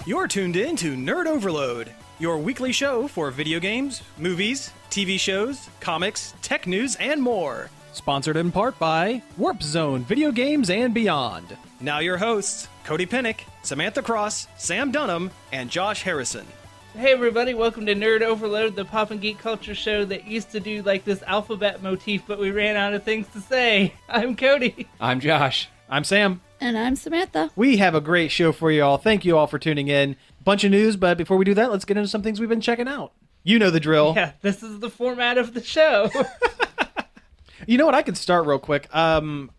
You're tuned in to Nerd Overload, your weekly show for video games, movies, TV shows, comics, tech news, and more. Sponsored in part by Warp Zone Video Games and Beyond. Now your hosts, Cody Pennick, Samantha Cross, Sam Dunham, and Josh Harrison. Hey everybody, welcome to Nerd Overload, the pop and geek culture show that used to do like this alphabet motif, but we ran out of things to say. I'm Cody. I'm Josh. I'm Sam. And I'm Samantha. We have a great show for you all. Thank you all for tuning in. Bunch of news, but before we do that, let's get into some things we've been checking out. You know the drill. Yeah, this is the format of the show. You know what? I can start real quick. And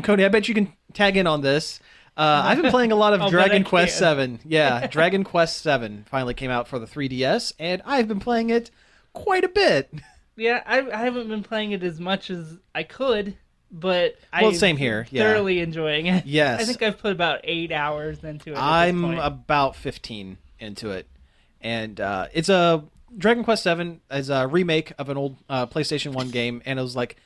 Cody, I bet you can tag in on this. I've been playing a lot of Dragon Quest VII. Yeah, Dragon Quest VII finally came out for the 3DS, and I've been playing it quite a bit. Yeah, I haven't been playing it as much as I could, but same here. Yeah. Thoroughly enjoying it. Yes. I think I've put about 8 hours into it. I'm about 15 into it, and it's a Dragon Quest VII is a remake of an old PlayStation 1 game, and it was like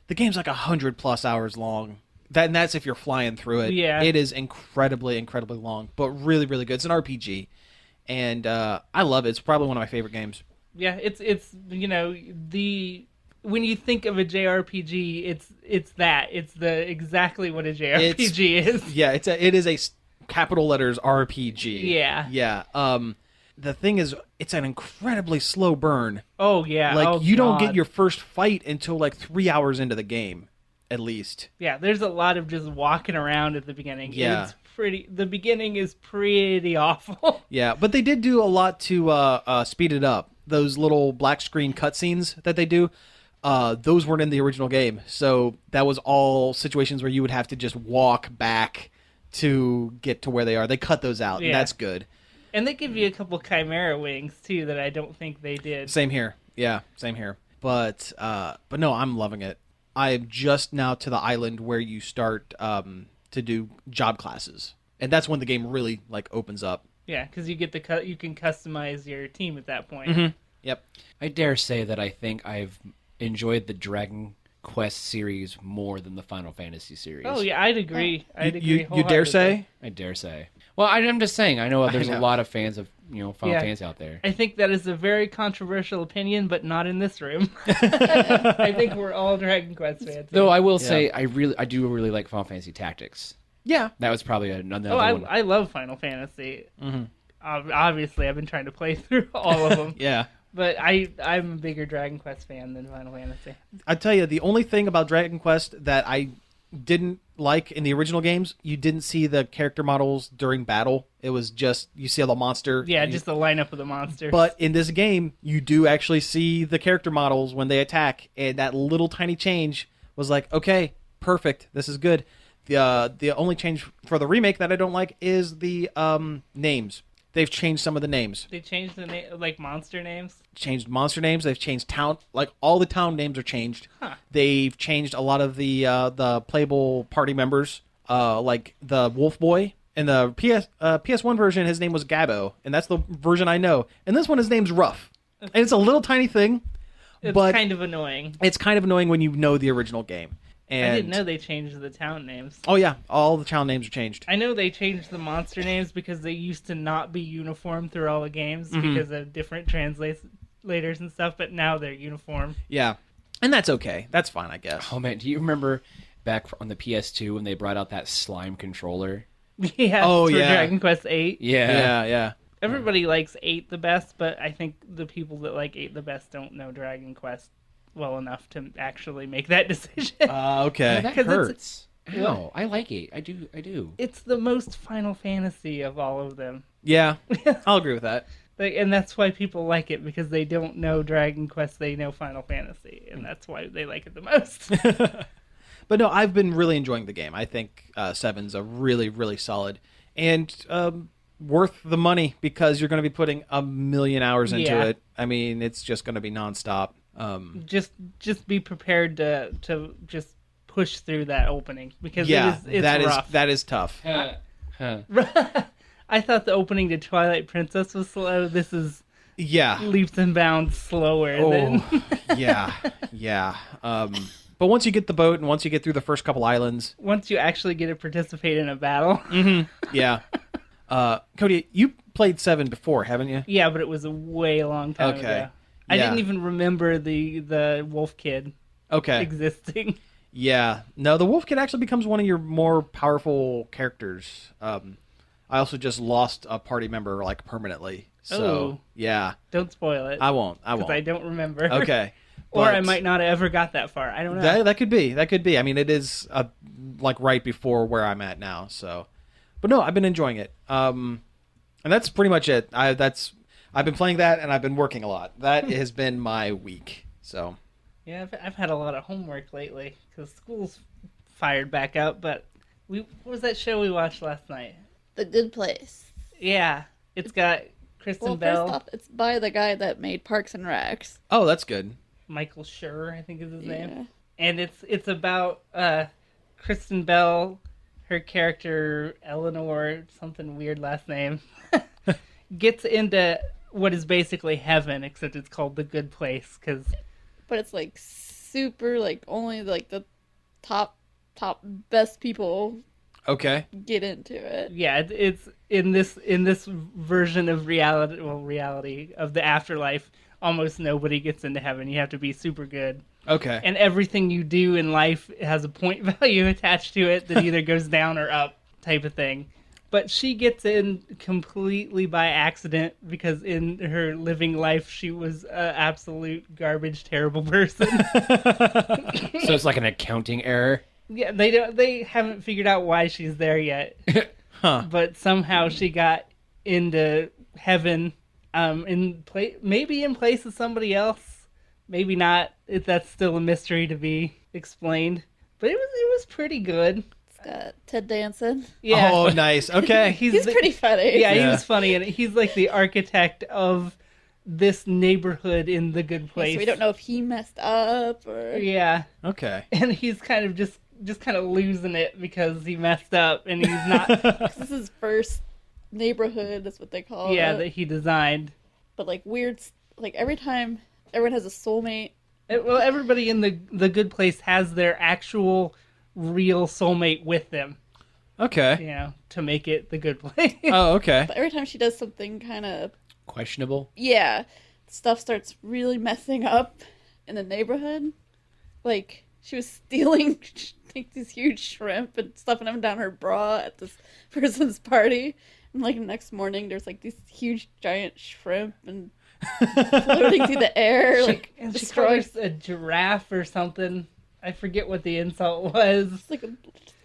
the game's like 100+ hours long. And that's if you're flying through it. Yeah. It is incredibly long, but really, really good. It's an RPG, and I love it. It's probably one of my favorite games. Yeah, it's you know, when you think of a JRPG, it's exactly what a JRPG is. Yeah, it is a capital letters RPG. Yeah. Yeah. The thing is, it's an incredibly slow burn. Oh yeah. Like you don't get your first fight until like 3 hours into the game, at least. Yeah, there's a lot of just walking around at the beginning. Yeah. The beginning is pretty awful. Yeah, but they did do a lot to speed it up. Those little black screen cutscenes that they do, those weren't in the original game. So that was all situations where you would have to just walk back to get to where they are. They cut those out, and that's good. And they give you a couple chimera wings, too, that I don't think they did. Same here. Yeah, same here. But no, I'm loving it. I'm just now to the island where you start to do job classes. And that's when the game really like opens up. Yeah, because you can customize your team at that point. Mm-hmm. Yep. I dare say that I think I've enjoyed the Dragon Quest series more than the Final Fantasy series. Oh yeah, I'd agree. You dare say? I dare say. Well, I'm just saying. I know there's a lot of fans of Final Fantasy out there. I think that is a very controversial opinion, but not in this room. I think we're all Dragon Quest fans. Though I will say, I do really like Final Fantasy Tactics. Yeah, that was probably another one. I love Final Fantasy. Mm-hmm. Obviously, I've been trying to play through all of them. Yeah. But I'm a bigger Dragon Quest fan than Final Fantasy. I tell you, the only thing about Dragon Quest that I didn't like in the original games, you didn't see the character models during battle. It was just, you see the monster. Yeah, just the lineup of the monsters. But in this game, you do actually see the character models when they attack, and that little tiny change was like, okay, perfect, this is good. The only change for the remake that I don't like is the names. They've changed some of the names. They changed the like monster names? Changed monster names. They've changed town. Like, all the town names are changed. Huh. They've changed a lot of the playable party members. Like the Wolf Boy. In the PS1 version, his name was Gabbo. And that's the version I know. And this one, his name's Ruff. And it's a little tiny thing. It's kind of annoying. It's kind of annoying when you know the original game. And I didn't know they changed the town names. Oh, yeah. All the town names are changed. I know they changed the monster names because they used to not be uniform through all the games because of different translators and stuff, but now they're uniform. Yeah. And that's okay. That's fine, I guess. Oh, man. Do you remember back on the PS2 when they brought out that slime controller? Yeah. Oh, for yeah. Dragon Quest VIII. Yeah. Everybody likes 8 the best, but I think the people that like 8 the best don't know Dragon Quest well enough to actually make that decision. Okay. That hurts. No, I like it. I do. It's the most Final Fantasy of all of them. Yeah, I'll agree with that. And that's why people like it, because they don't know Dragon Quest, they know Final Fantasy, and that's why they like it the most. But no, I've been really enjoying the game. I think 7's a really, really solid and worth the money, because you're going to be putting 1 million hours into it. I mean, it's just going to be nonstop. Just be prepared to just push through that opening, because it's rough. That is tough. I thought the opening to Twilight Princess was slow. This is leaps and bounds slower. Yeah. But once you get the boat and once you get through the first couple islands, once you actually get to participate in a battle, yeah. Cody, you played 7 before, haven't you? Yeah, but it was a way long time ago. Yeah. I didn't even remember the wolf kid existing. Yeah. No, the wolf kid actually becomes one of your more powerful characters. I also just lost a party member like permanently. So, yeah. Don't spoil it. I won't. Because I don't remember. Okay. Or I might not have ever got that far. I don't know. That could be. That could be. I mean, it is like right before where I'm at now. So, but no, I've been enjoying it. And that's pretty much it. I've been playing that, and I've been working a lot. That has been my week. So. Yeah, I've had a lot of homework lately because school's fired back up. But what was that show we watched last night? The Good Place. Yeah, it's got Kristen Bell. First off, it's by the guy that made Parks and Recs. Oh, that's good. Michael Schur, I think is his name. And it's about Kristen Bell, her character Eleanor, something weird last name, gets into what is basically heaven, except it's called the Good Place But it's like super, like only like the top best people get into it. Yeah, it's in this version of reality of the afterlife. Almost nobody gets into heaven. You have to be super good. Okay. And everything you do in life has a point value attached to it that either goes down or up, type of thing. But she gets in completely by accident because in her living life she was an absolute garbage, terrible person. So it's like an accounting error. Yeah, they haven't figured out why she's there yet. Huh. But somehow she got into heaven. Maybe in place of somebody else, maybe not. That's still a mystery to be explained. But it was pretty good. It's got Ted Danson. Yeah. Oh, nice. Okay. He's pretty funny. Yeah, he was funny, and he's like the architect of this neighborhood in the Good Place. So we don't know if he messed up or. Yeah. Okay. And he's kind of just kind of losing it because he messed up, and he's not. This is his first neighborhood, that's what they call it. Yeah, that he designed. But like weird, like every time everyone has a soulmate. Well, everybody in the Good Place has their actual real soulmate with them. Okay. You know, to make it the Good Place. Oh, okay. But every time she does something kind of Questionable. yeah, stuff starts really messing up in the neighborhood. Like she was stealing like these huge shrimp and stuffing them down her bra at this person's party. And like the next morning, there's like these huge giant shrimp and floating through the air, like And she destroying. calls a giraffe or something. I forget what the insult was. It's like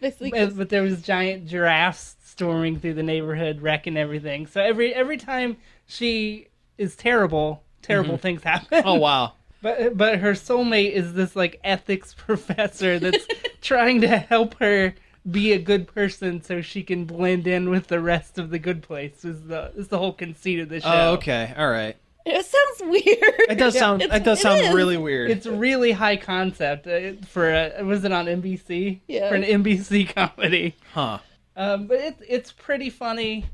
basically. But there was giant giraffes storming through the neighborhood, wrecking everything. So every time she is terrible things happen. Oh, wow. But her soulmate is this like ethics professor that's trying to help her be a good person so she can blend in with the rest of the Good Place. Is the whole conceit of the show. Oh, okay. All right. It sounds weird. It does sound. It does sound is. really weird. It's really high concept was it on NBC? Yeah. For an NBC comedy. Huh. But it's pretty funny.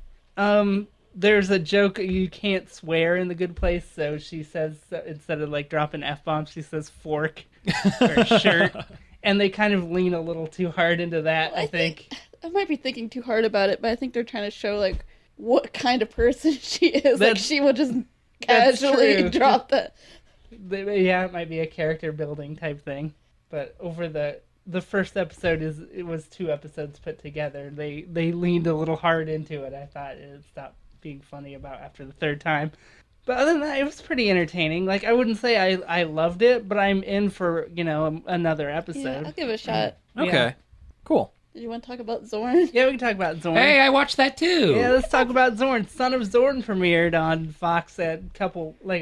There's a joke you can't swear in the Good Place, so she says instead of like dropping F-bombs, she says fork or shirt, and they kind of lean a little too hard into that. I think I might be thinking too hard about it, but I think they're trying to show like what kind of person she is. Like she will just casually drop that. Yeah, it might be a character building type thing. But over the first episode it was 2 episodes put together. They leaned a little hard into it. I thought it stopped being funny about after the 3rd time. But other than that, it was pretty entertaining. Like I wouldn't say I loved it, but I'm in for another episode. Yeah, I'll give it a shot. Okay. Yeah. Cool. Did you want to talk about Zorn? Yeah, we can talk about Zorn. Hey, I watched that too. Yeah, let's talk about Zorn. Son of Zorn premiered on Fox a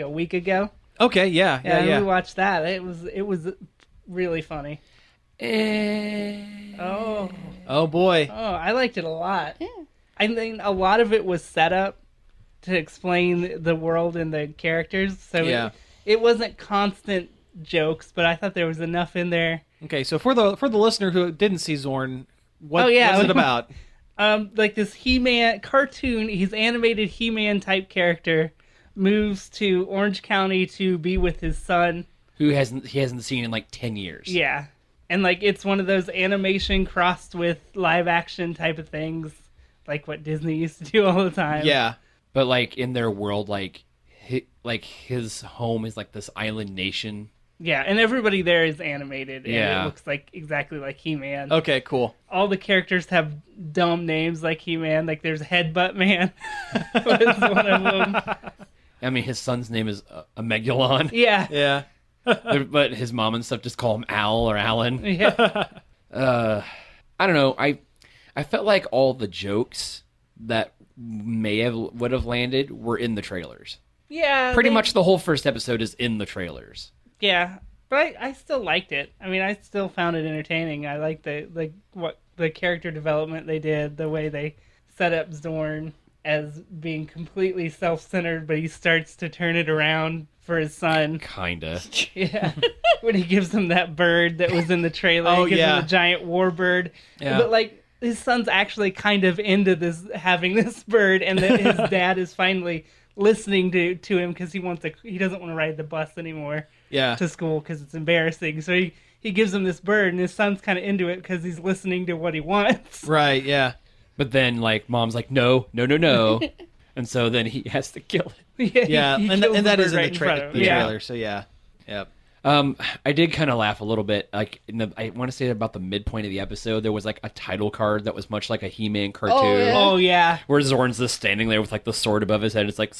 week ago. Okay. Yeah. We watched that. It was really funny. Oh boy. Oh, I liked it a lot. Yeah. I think a lot of it was set up to explain the world and the characters. So yeah. It wasn't constant jokes, but I thought there was enough in there. Okay, so for the listener who didn't see Zorn, what's it about? Like this He-Man cartoon, he's animated He-Man type character, moves to Orange County to be with his son, who he hasn't seen in like 10 years. Yeah. And like it's one of those animation crossed with live action type of things like what Disney used to do all the time. Yeah. But like in their world, like his home is like this island nation. Yeah, and everybody there is animated, and Yeah. it looks like exactly like He-Man. Okay, cool. All the characters have dumb names like He-Man. Like there's Headbutt Man was one of them. I mean, his son's name is Megulon. Yeah, Yeah. But his mom and stuff just call him Al or Alan. yeah, I don't know. I felt like all the jokes that would have landed were in the trailers. yeah. Pretty much the whole first episode is in the trailers. Yeah, but I still liked it. I mean, I still found it entertaining. I liked the character development they did, the way they set up Zorn as being completely self-centered, but he starts to turn it around for his son. Kinda. Yeah, when he gives him that bird that was in the trailer, Oh, he gives yeah. him a giant war bird. Yeah. But like his son's actually kind of into this, having this bird, and that his dad is finally listening to him because he doesn't want to ride the bus anymore Yeah. to school because it's embarrassing. So he gives him this bird, and his son's kind of into it because he's listening to what he wants. Right, yeah. But then, like, mom's like, no. And so then he has to kill it. Yeah, he and kills that the is bird in right the front of him. trailer, so yeah. Yep. I did kind of laugh a little bit. Like, I want to say about the midpoint of the episode, there was, like, a title card that was much like a He-Man cartoon. yeah. Oh yeah, Where Zorn's just standing there with, like, the sword above his head. It's like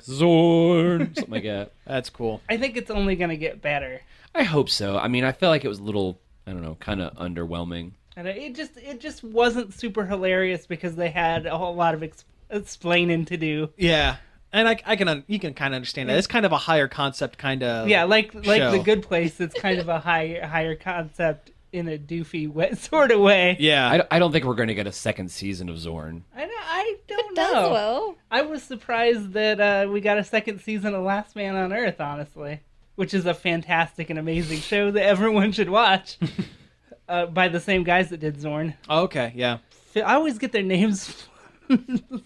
Zorn, something like that. That's cool. I think it's only gonna get better. I hope so. I mean, I feel like it was a little, I don't know, kind of underwhelming. And it just wasn't super hilarious because they had a whole lot of explaining to do. Yeah. And you can kind of understand that. It's kind of a higher concept kind of Yeah, like show. The Good Place, it's kind of a higher concept in a doofy sort of way. Yeah. I don't think we're going to get a second season of Zorn. I don't It know. does well. I was surprised that we got a second season of Last Man on Earth, honestly, which is a fantastic and amazing show that everyone should watch. By the same guys that did Zorn. Oh, okay, yeah. I always get their names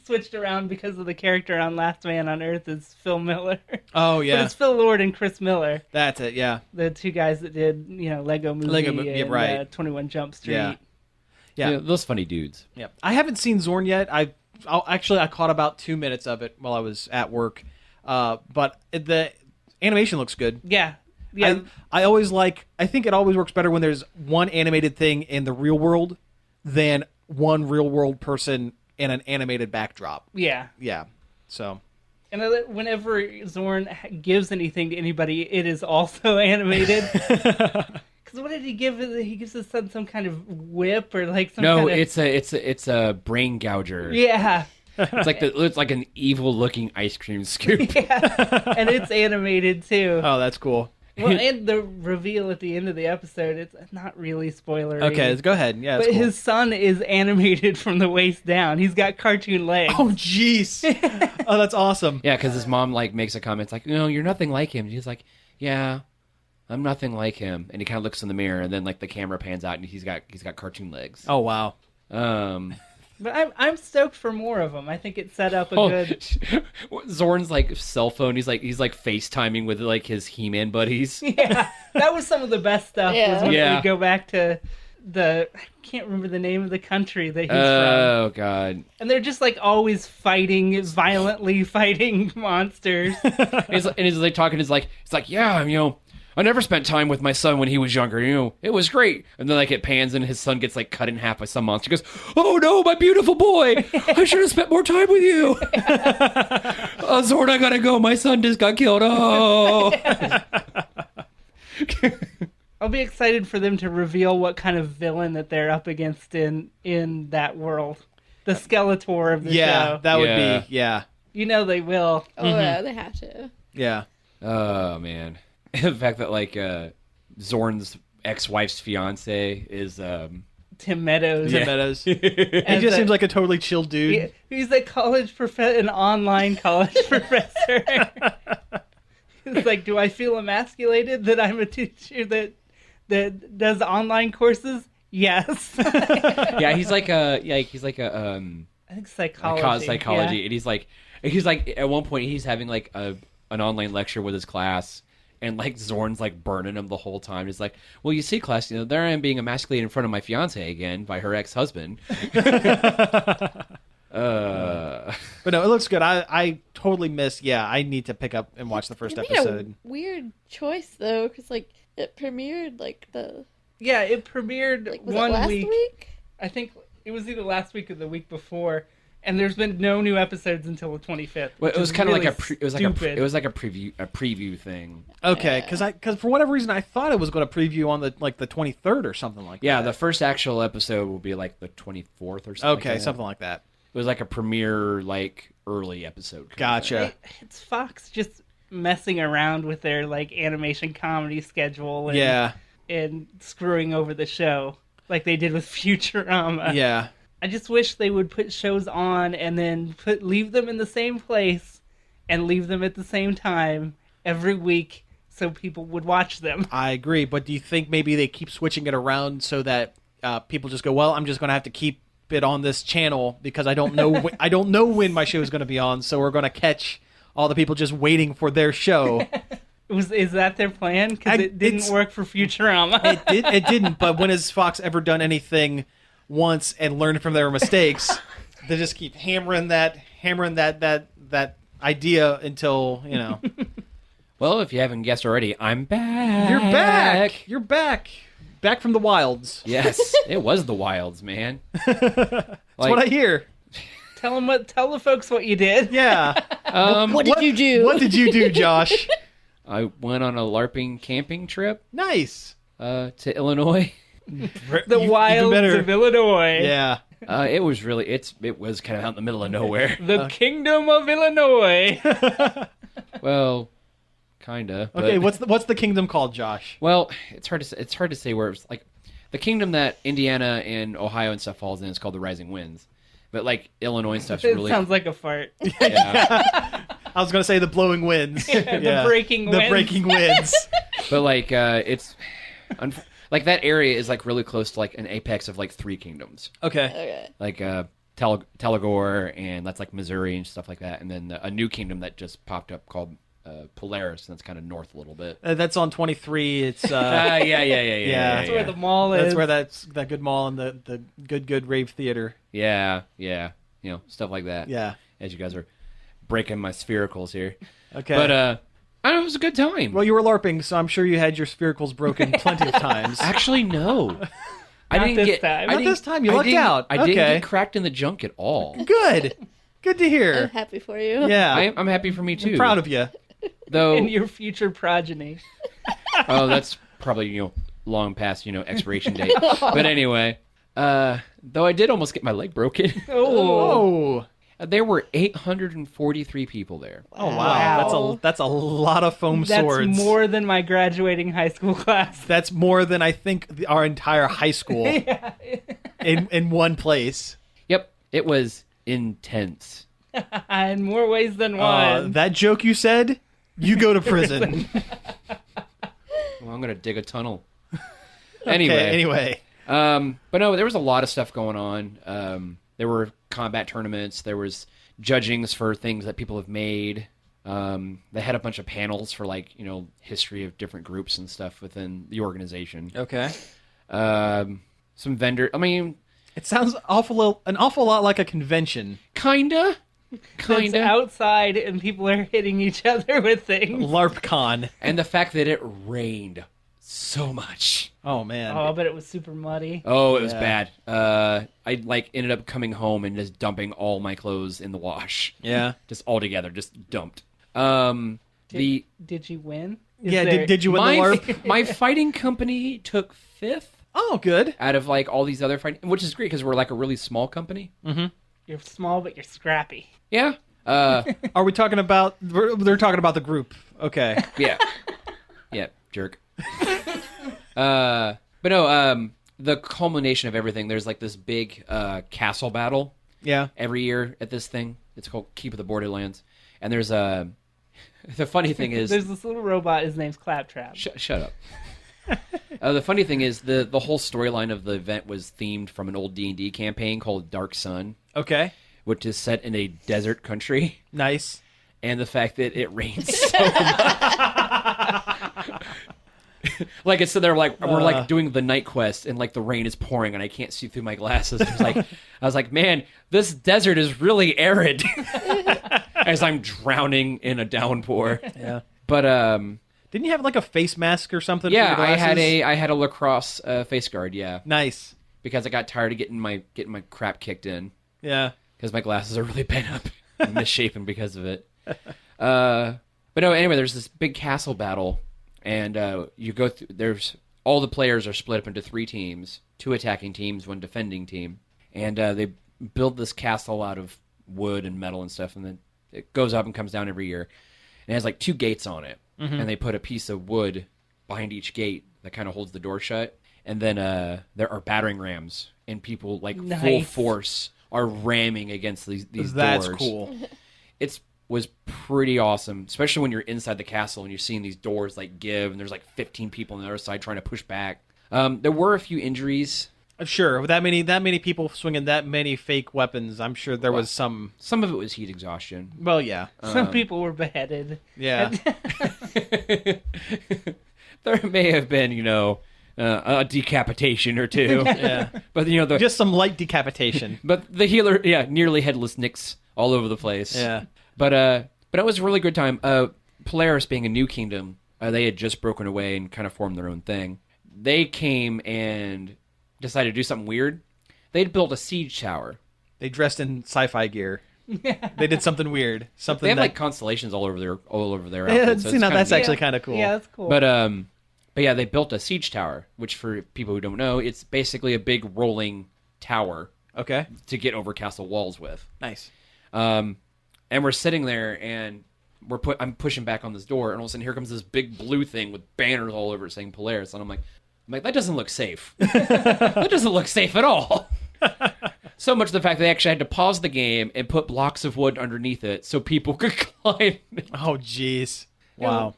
switched around because of the character on Last Man on Earth is Phil Miller. Oh, But yeah. it's Phil Lord and Chris Miller, That's it, yeah. the two guys that did, Lego Movie yeah, and right. 21 Jump Street. Yeah. Yeah. Yeah, those funny dudes. Yeah. I haven't seen Zorn yet. I caught about 2 minutes of it while I was at work. But the animation looks good. Yeah. Yeah. I think it always works better when there's one animated thing in the real world than one real world person in an animated backdrop. Yeah. Yeah. So. And whenever Zorn gives anything to anybody, it is also animated. Because what did he give? He gives his son some kind of whip or like some No, kind of... it's a brain gouger. Yeah. It's like an evil looking ice cream scoop. Yeah. And it's animated too. Oh, that's cool. Well, and the reveal at the end of the episode, it's not really spoilery. Okay, let's go ahead. Yeah, that's But cool. his son is animated from the waist down. He's got cartoon legs. Oh, jeez. Oh, that's awesome. Yeah, because his mom like makes a comment it's like, no, you're nothing like him. He's like, yeah, I'm nothing like him. And he kind of looks in the mirror, and then like the camera pans out, and he's got cartoon legs. Oh, wow. But I'm stoked for more of them. I think it set up a good... Zorn's like cell phone. He's like FaceTiming with like his He-Man buddies. Yeah, that was some of the best stuff. Yeah. Was when Yeah. we go back to I can't remember the name of the country that he's from. Oh god. And they're just like always violently fighting monsters. And he's like talking. It's like yeah, I never spent time with my son when he was younger. It was great. And then like it pans and his son gets like cut in half by some monster. He goes, oh no, my beautiful boy! I should have spent more time with you. Zorn, I gotta go. My son just got killed. Oh. I'll be excited for them to reveal what kind of villain that they're up against in that world. The Skeletor of the show. That would Yeah. be, yeah. They will. Oh, yeah, they have to. Yeah. Oh man, the fact that like Zorn's ex-wife's fiance is Tim Meadows. Tim Meadows. He As just a- seems like a totally chill dude. He's a an online college professor. He's like, do I feel emasculated that I'm a teacher that does online courses? Yes. yeah, he's like a I think psychology. psychology, and he's like at one point he's having like an online lecture with his class, And like Zorn's like burning him the whole time. He's like, well, you see, class, there I am being emasculated in front of my fiance again by her ex-husband. But no, it looks good. I totally miss. Yeah, I need to pick up and watch the first They made episode. a weird choice though, because like it premiered Yeah, it premiered was one it last week. week? I think it was either last week or the week before, and there's been no new episodes until the 25th. Well, it was kind of really like it was like a preview thing. Okay, because for whatever reason I thought it was going to preview on the 23rd or something like that. Yeah, the first actual episode will be like the 24th or something. Okay, like that. something like that. It was like a premiere, like early episode. kind of Gotcha. thing. It's Fox just messing around with their like animation comedy schedule and, Yeah, and screwing over the show like they did with Futurama. yeah. I just wish they would put shows on and then leave them in the same place and leave them at the same time every week so people would watch them. I agree, but do you think maybe they keep switching it around so that people just go, well, I'm just going to have to keep it on this channel because I don't know I don't know when my show is going to be on, so we're going to catch all the people just waiting for their show. Is that their plan? Because it didn't work for Futurama. It didn't, but when has Fox ever done anything once and learned from their mistakes? They just keep hammering that idea until, Well, if you haven't guessed already, I'm back. You're back from the wilds. Yes, it was the wilds, man. That's what I hear. Tell the folks what you did. Yeah. What did you do? What did you do, Josh? I went on a LARPing camping trip Nice. to Illinois. The wilds of Illinois. Yeah. It was kind of out in the middle of nowhere. The Kingdom of Illinois. Well, kinda. Okay, but- what's the kingdom called, Josh? Well, it's hard to say where it's like the kingdom that Indiana and Ohio and stuff falls in is called the Rising Winds, but like Illinois and stuff's It really sounds like a fart. yeah. I was gonna say the blowing winds. The breaking winds. The breaking winds. But like it's like that area is like really close to like an apex of like 3 kingdoms, Okay. Okay. like Telagor, and that's like Missouri and stuff like that, and then a new kingdom that just popped up called Polaris, and that's kind of north a little bit. That's on 23. It's Yeah. That's where the mall is. That's where that good mall and the good rave theater. Yeah, stuff like that. Yeah. As you guys are breaking my sphericals here. Okay. But I don't know, it was a good time. Well, you were LARPing, so I'm sure you had your sphericals broken plenty of times. Actually, no. I Not didn't this get time. Not this time. You lucked out. I didn't Okay. get cracked in the junk at all. Good. Good to I'm hear. happy for you. Yeah. I'm happy for me too. I'm proud of you. Though. And your future progeny. Oh, that's probably long past expiration date. But anyway, though I did almost get my leg broken. Oh. There were 843 people there. Oh wow. Wow. That's a lot of foam That's swords. more than my graduating high school class. That's more than I think our entire high school in one place. Yep, it was intense. In more ways than one. That joke you said, you go to prison. Well, I'm gonna dig a tunnel. Anyway. But no, there was a lot of stuff going on. There were combat tournaments. There was judgings for things that people have made. They had a bunch of panels for history of different groups and stuff within the organization. Okay. Some vendor. I mean, It sounds an awful lot like a convention. kinda. It's outside and people are hitting each other with things. LARPCon. And the fact that it rained so much. Oh man. Oh, but it was super muddy. Oh, it was Yeah. bad. I ended up coming home and just dumping all my clothes in the wash. Yeah. Just all together, just dumped. Did you win? Did you win the LARP? My fighting company took 5th Oh, good. out of all these other fighting, which is great because we're a really small company. You're small, but you're scrappy. Yeah. Are we talking about? They're talking about the group. Okay. Yeah. Yeah, jerk. But no, the culmination of everything, there's this big castle battle Yeah. every year at this thing. It's called Keep of the Borderlands. And there's a... The funny thing is... There's this little robot, his name's Claptrap. Shut up. The funny thing is the whole storyline of the event was themed from an old D&D campaign called Dark Sun, Okay. which is set in a desert country. Nice. And the fact that it rains so much. Like it's so they're like we're like doing the night quest and like the rain is pouring and I can't see through my glasses. I was like, man, this desert is really arid. As I'm drowning in a downpour. Yeah. But didn't you have like a face mask or something? For yeah, your glasses? I had a lacrosse face guard. Yeah, Nice. because I got tired of getting my crap kicked in Yeah. because my glasses are really bent up and misshapen because of it. But no, anyway, there's this big castle battle. And you go through. There's all the players are split up into 3 teams: 2 attacking teams, 1 defending team. And they build this castle out of wood and metal and stuff. And then it goes up and comes down every year. And it has like 2 gates on it. Mm-hmm. And they put a piece of wood behind each gate that kind of holds the door shut. And then there are battering rams, and people like full force are ramming against these That's doors. cool. Was pretty awesome, especially when you're inside the castle and you're seeing these doors like give, and there's like 15 people on the other side trying to push back. There were a few injuries. Sure, with that many people swinging that many fake weapons, I'm sure there was some. Some of it was heat exhaustion. Well, yeah, Some people were beheaded. yeah. There may have been, a decapitation or 2. Yeah. But Just some light decapitation. but the healer, nearly headless nicks all over the place. Yeah. But it was a really good time. Polaris being a new kingdom, they had just broken away and kind of formed their own thing. They came and decided to do something weird. They'd built a siege tower. They dressed in sci-fi gear. They did something weird. Something They have that, like constellations all over their Yeah, outfits. So see, it's now kinda that's neat. actually kind of cool. Yeah, that's cool. But yeah, they built a siege tower, which for people who don't know, it's basically a big rolling tower Okay. to get over castle walls with. Nice. And we're sitting there, and I'm pushing back on this door, and all of a sudden here comes this big blue thing with banners all over it saying Polaris, and I'm like, that doesn't look safe. That doesn't look safe at all. So much the fact they actually had to pause the game and put blocks of wood underneath it so people could climb. Oh, jeez. Wow.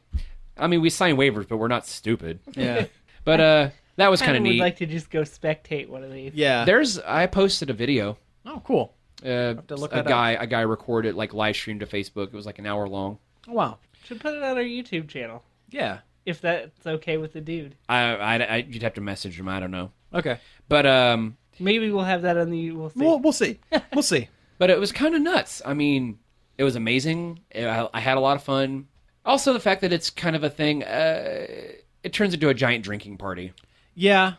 I mean, we signed waivers, but we're not stupid. Yeah. But that was kind of would neat. like to just go spectate one of these. Yeah. I posted a video. Oh, cool. A look that guy recorded, like, live streamed to Facebook. It was like an hour long. Oh, wow. Should put it on our YouTube channel. Yeah. If that's okay with the dude. You'd have to message him. I don't know. Okay. But Maybe we'll have that on the... We'll see. We'll see. We'll see. But it was kind of nuts. I mean, it was amazing. I had a lot of fun. Also, the fact that it's kind of a thing, it turns into a giant drinking party. Yeah.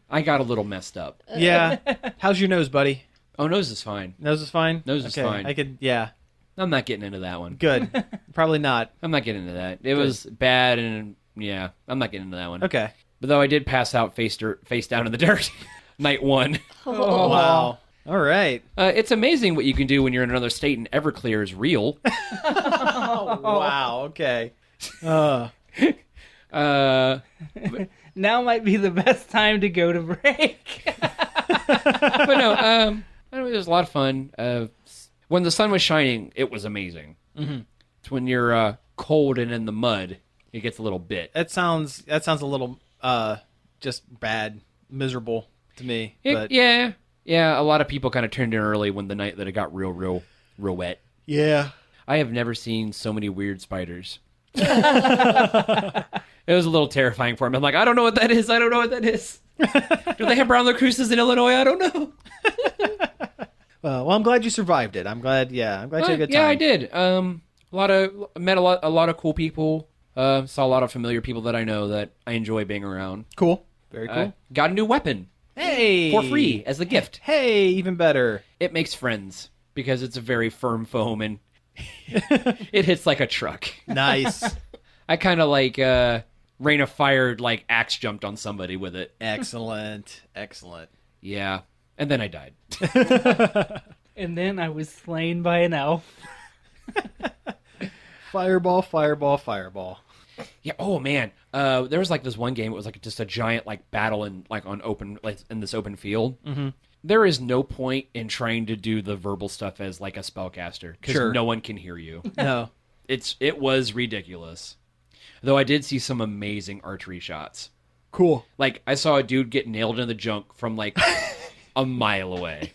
I got a little messed up. Yeah. How's your nose, buddy? Oh, nose is fine. Nose is fine? Nose is Okay. fine. Yeah. I'm not getting into that one. Good. Probably not. I'm not getting into that. It was bad, and yeah, I'm not getting into that one. Okay. But though I did pass out face down in the dirt, night 1. Oh. Wow. All right. It's amazing what you can do when you're in another state and Everclear is real. Oh, wow. Okay. Now might be the best time to go to break. But no, it was a lot of fun. When the sun was shining, it was amazing. Mm-hmm. It's when you're cold and in the mud, it gets a little bit. That sounds a little just bad, miserable to me. But Yeah. A lot of people kind of turned in early when the night that it got real wet. yeah. I have never seen so many weird spiders. It was a little terrifying for me. I'm like, I don't know what that is. Do they have brown recluses in Illinois? I don't know. Well, I'm glad you survived it. I'm glad you had a good time. Yeah, I did. Met a lot of cool people. Saw a lot of familiar people that I know that I enjoy being around. Cool. Very cool. Got a new weapon Hey! for free as a gift. Hey, even better. It makes friends because it's a very firm foam and it hits like a truck. Nice. I kind of like Rain of Fire, like axe jumped on somebody with it. Excellent. Yeah. And then I died. And then I was slain by an elf. Fireball. Yeah. Oh man. There was like this one game. It was like just a giant like battle in like on open like in this open field. Mm-hmm. There is no point in trying to do the verbal stuff as like a spellcaster because no one can hear you. No. It was ridiculous. Though I did see some amazing archery shots. Cool. Like I saw a dude get nailed in the junk from like a mile away.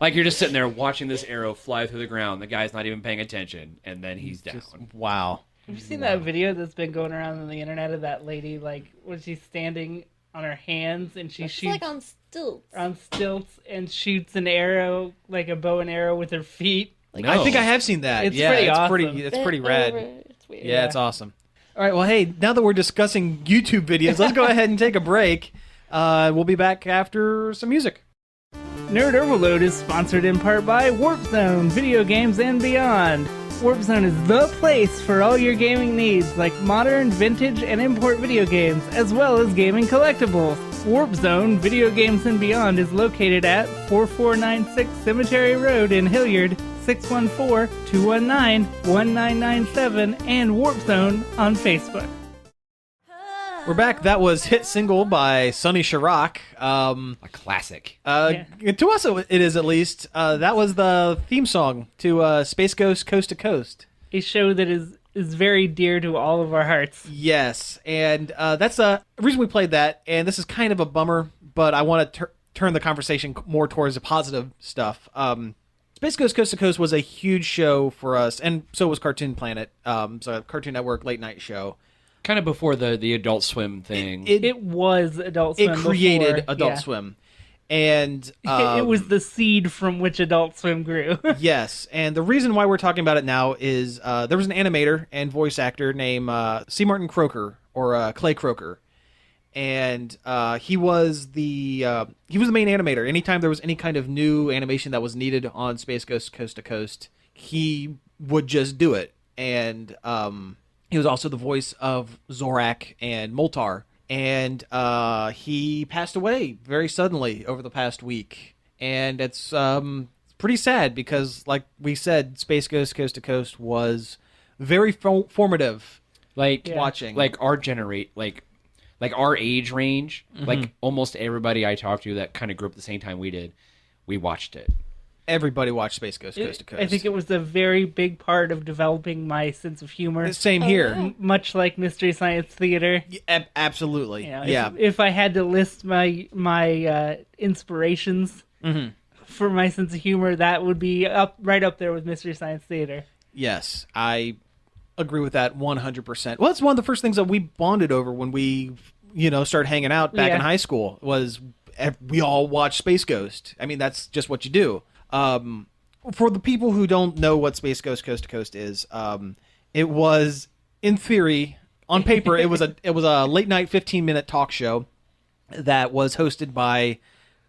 Like you're just sitting there watching this arrow fly through the ground. The guy's not even paying attention, and then he's down. Wow. Have you seen that video that's been going around on the internet of that lady, like, when she's standing on her hands and she It's shoots like on stilts. on stilts and shoots an arrow, like a bow and arrow with her feet? Like, No. I think I have seen that. It's yeah, pretty it's awesome. pretty. It's pretty bent rad. over. It's weird. Yeah, it's awesome. All right, well, hey, now that we're discussing YouTube videos, let's go ahead and take a break. We'll be back after some music. Nerd Overload is sponsored in part by Warp Zone, video games and beyond. Warp Zone is the place for all your gaming needs, like modern, vintage, and import video games, as well as gaming collectibles. Warp Zone, video games and beyond is located at 4496 Cemetery Road in Hilliard, 614-219-1997, and Warp Zone on Facebook. We're back. That was Hit Single by Sonny Sharrock. A classic. To us, it is at least. That was the theme song to Space Ghost Coast to Coast. A show that is very dear to all of our hearts. Yes, and that's the reason we played that, and this is kind of a bummer, but I want to turn the conversation more towards the positive stuff. Space Ghost Coast to Coast was a huge show for us, and so was Cartoon Planet, so Cartoon Network late night show. Kind of before the Adult Swim thing. It was Adult Swim. It created before, Adult yeah. Swim. And It was the seed from which Adult Swim grew. yes, and the reason why we're talking about it now is there was an animator and voice actor named C. Martin Croker, or Clay Croker, and he was the main animator. Anytime there was any kind of new animation that was needed on Space Ghost Coast to Coast, he would just do it. And he was also the voice of Zorak and Moltar. And he passed away very suddenly over the past week. And it's pretty sad because, like we said, Space Ghost Coast to Coast was very formative. Watching. Like our like our age range, like almost everybody I talked to that kind of grew up the same time we did, we watched it. Everybody watched Space Ghost Coast to Coast. I think it was a very big part of developing my sense of humor. Same here. Much like Mystery Science Theater. Absolutely. You know, yeah. If I had to list my inspirations for my sense of humor, that would be right up there with Mystery Science Theater. Yes, I agree with that 100%. Well, it's one of the first things that we bonded over when we, started hanging out back in high school was we all watched Space Ghost. I mean, that's just what you do. For the people who don't know what Space Ghost Coast to Coast is, it was, in theory, on paper, it was a late night 15-minute talk show that was hosted by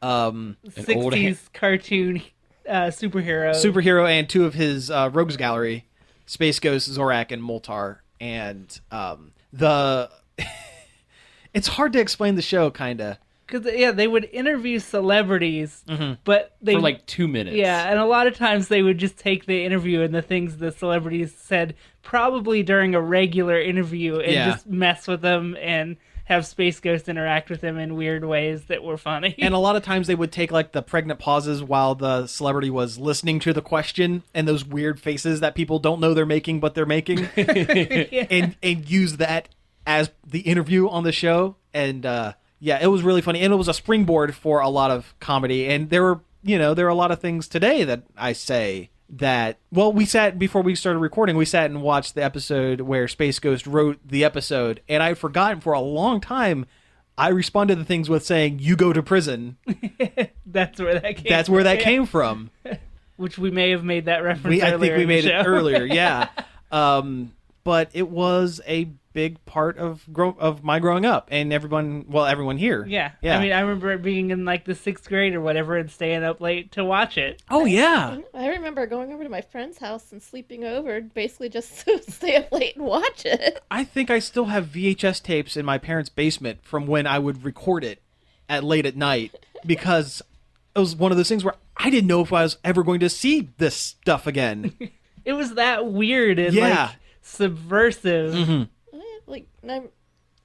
60s cartoon superhero and two of his rogues gallery, Space Ghost, Zorak, and Moltar. And it's hard to explain the show, kind of. Because, they would interview celebrities, but they... For like 2 minutes. Yeah, and a lot of times they would just take the interview and the things the celebrities said probably during a regular interview and just mess with them and have Space Ghost interact with them in weird ways that were funny. And a lot of times they would take like the pregnant pauses while the celebrity was listening to the question and those weird faces that people don't know they're making, but they're making, and use that as the interview on the show. And it was really funny, and it was a springboard for a lot of comedy. And there were a lot of things today that I say that, we sat before we started recording, we sat and watched the episode where Space Ghost wrote the episode, and I had forgotten for a long time. I responded to things with saying, "You go to prison." That's where that came. That's where that came from. Which we may have made that reference. I think we made it earlier. Yeah, but it was a big part of my growing up, and everyone here. Yeah. Yeah. I mean, I remember being in like the 6th grade or whatever and staying up late to watch it. Oh yeah. I remember going over to my friend's house and sleeping over, basically just to stay up late and watch it. I think I still have VHS tapes in my parents' basement from when I would record it late at night, because it was one of those things where I didn't know if I was ever going to see this stuff again. It was that weird and like subversive.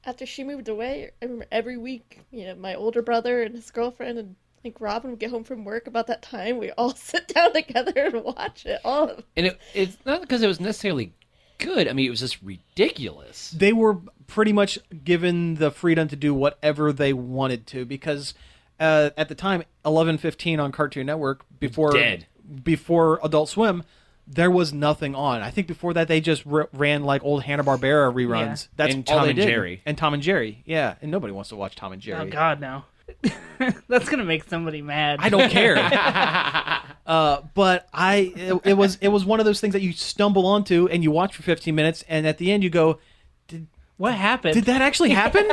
After she moved away, I remember every week, my older brother and his girlfriend and like Robin would get home from work about that time. We all sit down together and watch it. All of it. And it's not because it was necessarily good. I mean, it was just ridiculous. They were pretty much given the freedom to do whatever they wanted to, because at the time, 11:15 on Cartoon Network, before Adult Swim, there was nothing on. I think before that they just ran like old Hanna-Barbera reruns. Yeah. That's And all Tom they and did. Jerry. And Tom and Jerry. Yeah, and nobody wants to watch Tom and Jerry. Oh God, no. That's gonna make somebody mad. I don't care. But it was one of those things that you stumble onto and you watch for 15 minutes, and at the end you go, What happened? did that actually happen?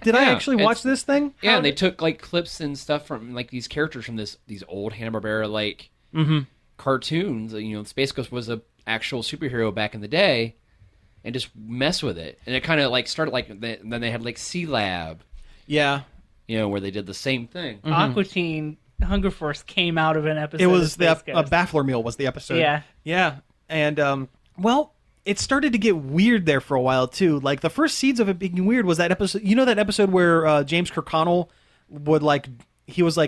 Did I Yeah, actually watch this thing? Yeah, and they took like clips and stuff from like these characters from these old Hanna-Barbera like cartoons. Space Ghost was a actual superhero back in the day, and just mess with it. And it kind of like started like then they had like C Lab, Yeah. where they did the same thing. Aqua Teen Hunger Force came out of an episode. It was of the Space Ghost. Baffler Meal was the episode. Yeah. Yeah. And well, it started to get weird there for a while too. Like the first seeds of it being weird was that episode. You know that episode where James Kirkconnell would he was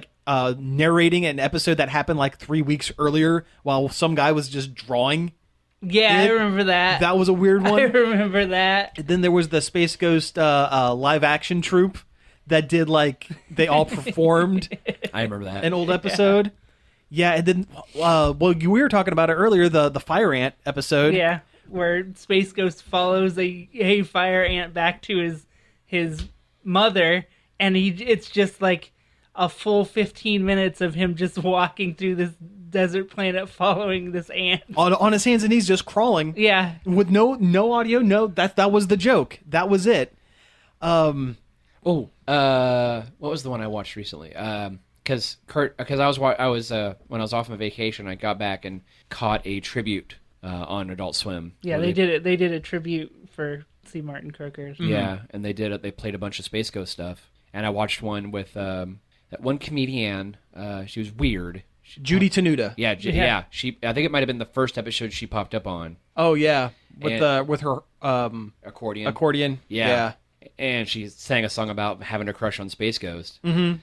narrating an episode that happened like 3 weeks earlier while some guy was just drawing. Yeah, I remember that. That was a weird one. I remember that. And then there was the Space Ghost live action troupe that did they all performed I remember that. an old episode. Yeah, and then we were talking about it earlier, the Fire Ant episode. Yeah, where Space Ghost follows a fire ant back to his mother, and it's just like a full 15 minutes of him just walking through this desert planet following this ant. On his hands and knees, just crawling. Yeah. With no audio. No, that was the joke. That was it. what was the one I watched recently? Because I was when I was off on vacation, I got back and caught a tribute on Adult Swim. Yeah, where they did it. They did a tribute for C. Martin Croker. Yeah, and they did it. They played a bunch of Space Ghost stuff, and I watched one with that one comedian. She was weird. Judy Tenuta. Yeah, Yeah. I think it might have been the first episode she popped up on. Oh yeah, And- with her Accordion. accordion. Yeah. And she sang a song about having a crush on Space Ghost. Mm-hmm.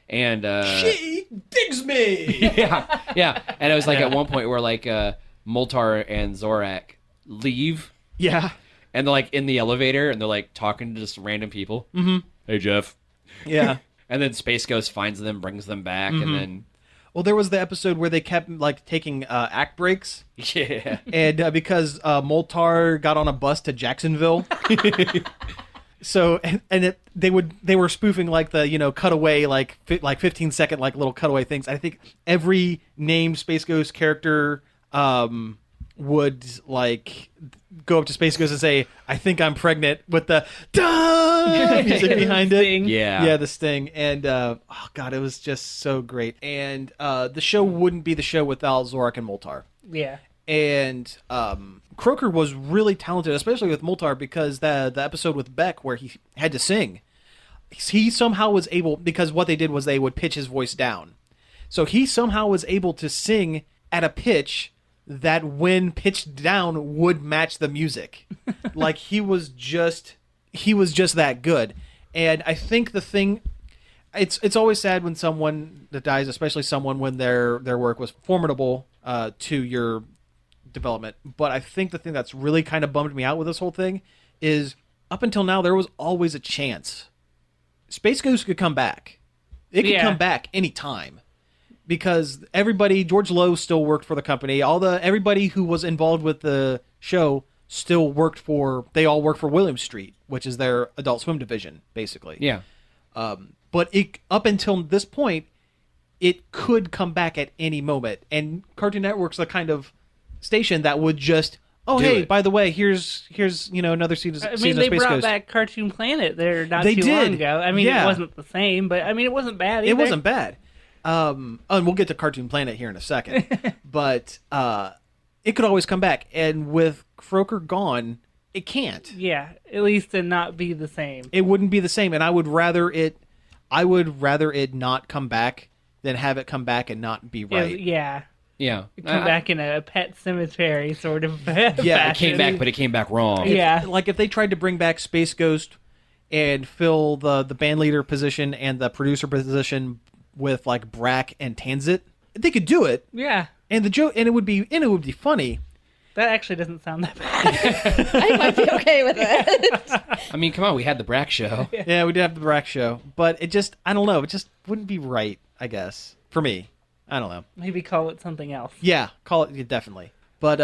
And She digs me. yeah. And it was like at one point where Moltar and Zorak leave, Yeah. and they're like in the elevator, and they're like talking to just random people. Mm-hmm. Hey Jeff. Yeah. And then Space Ghost finds them, brings them back, and then Well, there was the episode where they kept taking act breaks, yeah, and because Moltar got on a bus to Jacksonville. So they were spoofing the cutaway 15-second little cutaway things. I think every named Space Ghost character would go up to Space Ghost and say, "I think I'm pregnant," with the dun music behind it. Sting. yeah, The sting, and oh god, it was just so great. And the show wouldn't be the show without Zorak and Moltar. Yeah. And Croker was really talented, especially with Moltar, because the episode with Beck where he had to sing, he somehow was able, because what they did was they would pitch his voice down. So he somehow was able to sing at a pitch that when pitched down would match the music. He was just that good. And I think the thing, it's always sad when someone that dies, especially someone when their work was formidable to your development. But I think the thing that's really kind of bummed me out with this whole thing is up until now there was always a chance Space Ghost could come back. It could come back anytime, because George Lowe still worked for the company. Everybody who was involved with the show still worked for William Street, which is their Adult Swim division, basically. yeah. But up until this point, it could come back at any moment. And Cartoon Network's the kind of station that would just, by the way, here's another season of Space they brought Ghost. back Cartoon Planet there not They too did. long ago. I mean, Yeah. it wasn't the same, but I mean, it wasn't bad either. It wasn't bad. And we'll get to Cartoon Planet here in a second. But it could always come back. And with Croker gone, it can't. Yeah, at least to not be the same. It wouldn't be the same. And I would rather it not come back than have it come back and not be right. Yeah. Yeah. Come back in a Pet Cemetery sort of Yeah, It fashion. came back, but it came back wrong. Yeah. If they tried to bring back Space Ghost and fill the band leader position and the producer position with Brack and Tanzit, they could do it. Yeah. And it would be funny. That actually doesn't sound that bad. I might be okay with it. I mean, come on, we had the Brack show. Yeah, we did have the Brack show, but I don't know, it just wouldn't be right, I guess, for me. I don't know. Maybe call it something else. Yeah, call it definitely. But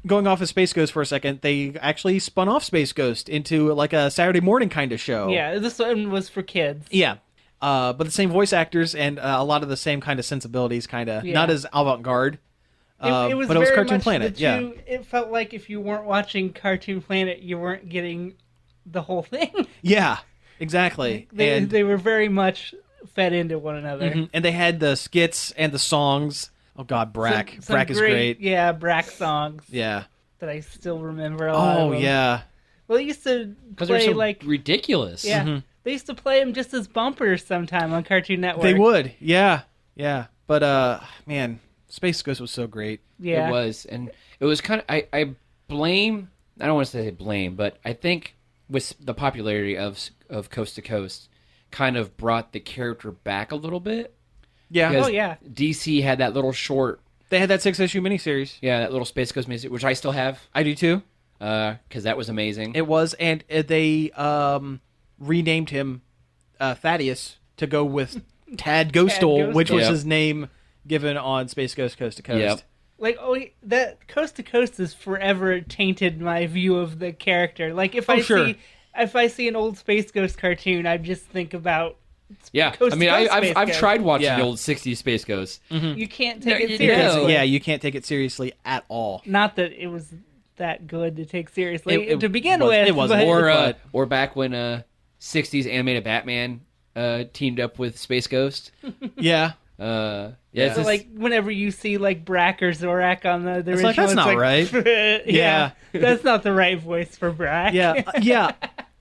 going off of Space Ghost for a second, they actually spun off Space Ghost into like a Saturday morning kind of show. Yeah, this one was for kids. Yeah. But the same voice actors and a lot of the same kind of sensibilities, kind of not as avant-garde. It was but it was very Cartoon much Planet. Yeah. It felt like if you weren't watching Cartoon Planet, you weren't getting the whole thing. Yeah, exactly. They were very much fed into one another. And they had the skits and the songs. Oh God, Brack. Some Brack is great. Yeah, Brack songs. Yeah. That I still remember a lot of them. Yeah. Well, they used to Because they're play so like ridiculous. yeah. They used to play them just as bumpers sometime on Cartoon Network. They would. Yeah. Yeah. But man, Space Ghost was so great. Yeah. It was. And it was kind of, I blame, I don't want to say blame, but I think with the popularity of Coast to Coast kind of brought the character back a little bit. Yeah. Because Oh, yeah. DC had that little short, They had that 6-issue miniseries. that little Space Ghost music, which I still have, I do too. because that was amazing. It was, and they renamed him Thaddeus to go with Tad Ghostal, which was Yep. his name given on Space Ghost Coast to Coast. Yep. Like, that Coast to Coast has forever tainted my view of the character. Like, if I see an old Space Ghost cartoon, I just think about Yeah, Coast I mean, to Coast I've Space I've Ghost. tried watching Yeah. the old '60s Space Ghost. You can't No, take it you seriously. don't. Yeah, you can't take it seriously at all. Not that it was that good to take seriously It to begin was- with. it wasn't. but- Or back when '60s animated Batman teamed up with Space Ghost. Yeah. Yeah, Yeah. it's So, just- like, whenever you see, like, Brack or Zorak on the It's original, like, that's not like, right. yeah, that's not the right voice for Brack. Yeah. Yeah.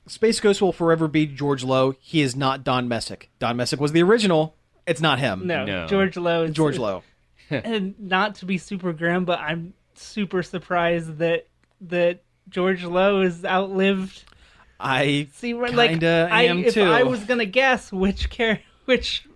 Space Ghost will forever be George Lowe. He is not Don Messick. Don Messick was the original. It's not him. No, George Lowe. Is, George Lowe. And not to be super grim, but I'm super surprised that George Lowe has outlived. I Kinda am if too. I was gonna guess which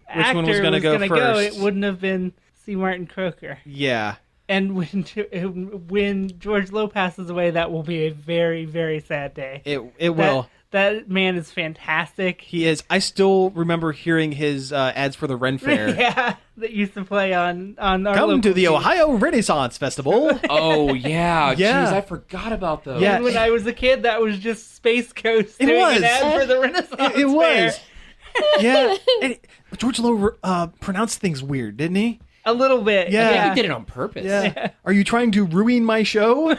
actor one was gonna go first. it wouldn't have been C. Martin Croker. Yeah. And when George Lowe passes away, that will be a very, very sad day. It will. That man is fantastic. He is. I still remember hearing his ads for the Ren Fair. Yeah, that used to play on our Come local to the TV. Ohio Renaissance Festival. oh yeah, Yeah. Jeez, I forgot about those. Yeah. And when I was a kid, that was just Space Coast It doing was. an ad for the Renaissance It Fair. was. Yeah. And George Lowe pronounced things weird, didn't he? A little bit. Yeah. I think Yeah. he did it on purpose. Yeah. Are you trying to ruin my show?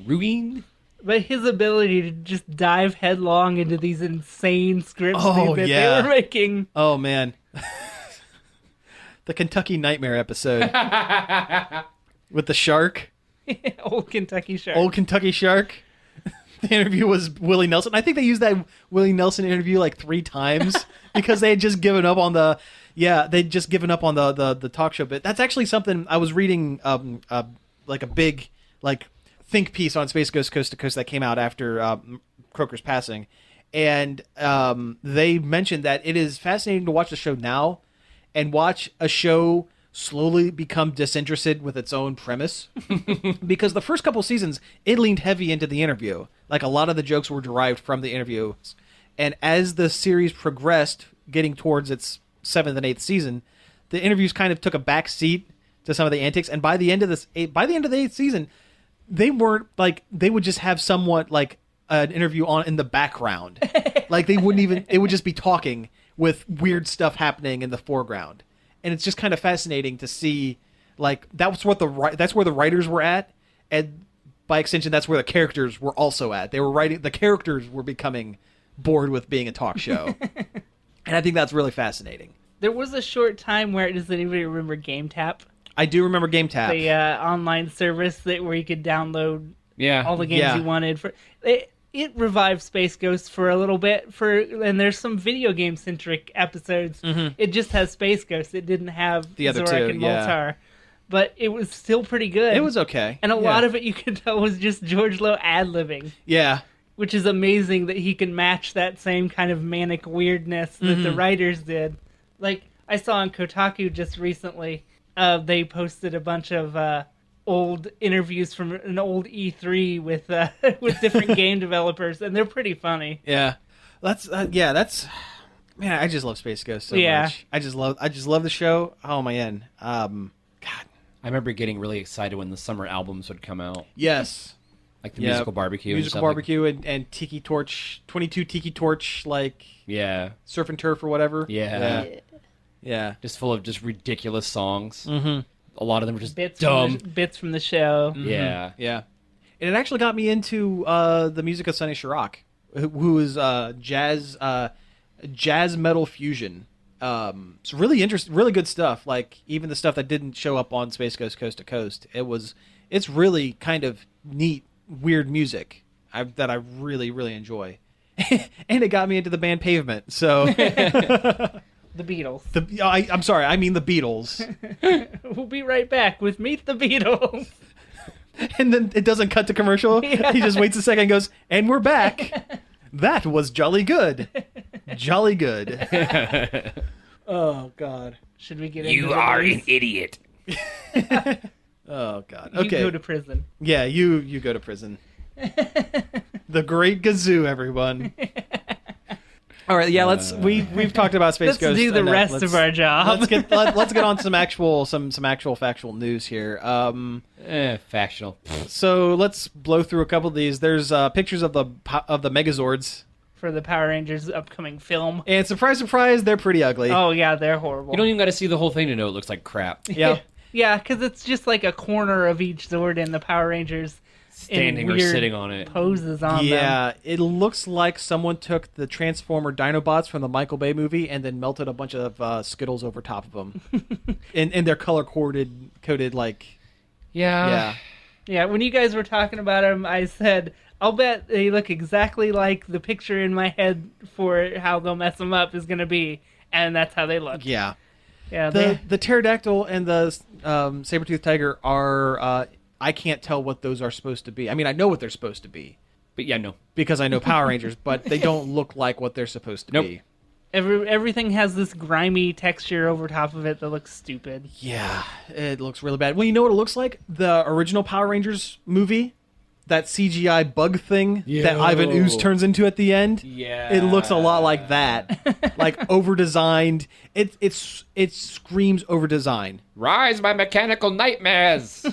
Ruined. But his ability to just dive headlong into these insane scripts Oh, that yeah. they were making. Oh, man. The Kentucky Nightmare episode. With the shark. Old Kentucky Shark. Old Kentucky Shark. The interview was Willie Nelson. I think they used that Willie Nelson interview like 3 times because they had just given up on the the talk show bit. That's actually something I was reading like a big think piece on Space Ghost Coast to Coast that came out after Croker's passing. And they mentioned that it is fascinating to watch the show now and watch a show slowly become disinterested with its own premise. Because the first couple seasons, it leaned heavy into the interview. Like, a lot of the jokes were derived from the interview. And as the series progressed, getting towards its 7th and 8th season, the interviews kind of took a back seat to some of the antics. And by the end of the 8th season, they weren't like, they would just have somewhat like an interview on in the background. Like, they wouldn't even, it would just be talking with weird stuff happening in the foreground. And it's just kind of fascinating to see, like, that's where the writers were at, and by extension, that's where the characters were also at. They were writing, the characters were becoming bored with being a talk show. And I think that's really fascinating. There was a short time where, does anybody remember Game Tap? I do remember Game Tap. The online service where you could download Yeah. all the games Yeah. you wanted. It revived Space Ghost for a little bit, and there's some video game centric episodes. It just has Space Ghost. It didn't have The other Zorak two, and yeah. Moltar, but it was still pretty good. It was okay. and a Yeah. lot of it you could tell was just George Lowe ad-libbing, Yeah. which is amazing that he can match that same kind of manic weirdness that the writers did. Like, I saw on Kotaku just recently, they posted a bunch of old interviews from an old E3 with different game developers, and they're pretty funny. Yeah. That's man, I just love Space Ghost so Yeah. much. I just love the show. Oh man. God. I remember getting really excited when the summer albums would come out, Yes. like the musical barbecue. and Musical stuff like- barbecue and Tiki Torch, 22 Tiki Torch, like yeah, surf and turf or whatever. Yeah. Yeah. just full of just ridiculous songs. Mm-hmm. A lot of them were just Bits dumb. bits from the show. Yeah, Yeah. And it actually got me into the music of Sonny Sharrock, who is jazz metal fusion. It's really interesting, really good stuff. Like even the stuff that didn't show up on Space Ghost Coast to Coast. It's really kind of neat, weird music that I really, really enjoy. And it got me into the band Pavement. So The Beatles. I'm sorry, I mean the Beatles. We'll be right back with Meet the Beatles. And then it doesn't cut to commercial. Yeah. He just waits a second and goes, and we're back. That was jolly good. Jolly good. Oh, God. Should we get into the news? idiot. Oh, God. You Okay. go to prison. Yeah, you go to prison. The Great Gazoo, everyone. All right, yeah, we've talked about Space Let's Ghost. do the enough. rest of our job. Let's get on some actual factual news here. Factional. So let's blow through a couple of these. There's pictures of the Megazords, For the Power Rangers upcoming film. and surprise, surprise, they're pretty ugly. Oh, yeah, they're horrible. You don't even got to see the whole thing to know it looks like crap. Yeah. Yeah, because it's just like a corner of each Zord in the Power Rangers. Standing or weird sitting on it. Poses on them. Yeah, it looks like someone took the Transformer Dinobots from the Michael Bay movie and then melted a bunch of Skittles over top of them. and they're color-coded like... Yeah. Yeah, when you guys were talking about them, I said, I'll bet they look exactly like the picture in my head for how they'll mess them up is going to be. And that's how they look. Yeah. Yeah, The pterodactyl and the saber-toothed tiger are... I can't tell what those are supposed to be. I mean, I know what they're supposed to be But yeah, no. because I know Power Rangers, but they don't look like what they're supposed to Nope. be. everything has this grimy texture over top of it that looks stupid. Yeah, it looks really bad. Well, you know what it looks like? The original Power Rangers movie, that CGI bug thing that Ivan Ooze turns into at the end. Yeah. It looks a lot like that, like over-designed. It screams over-design. Rise my mechanical nightmares.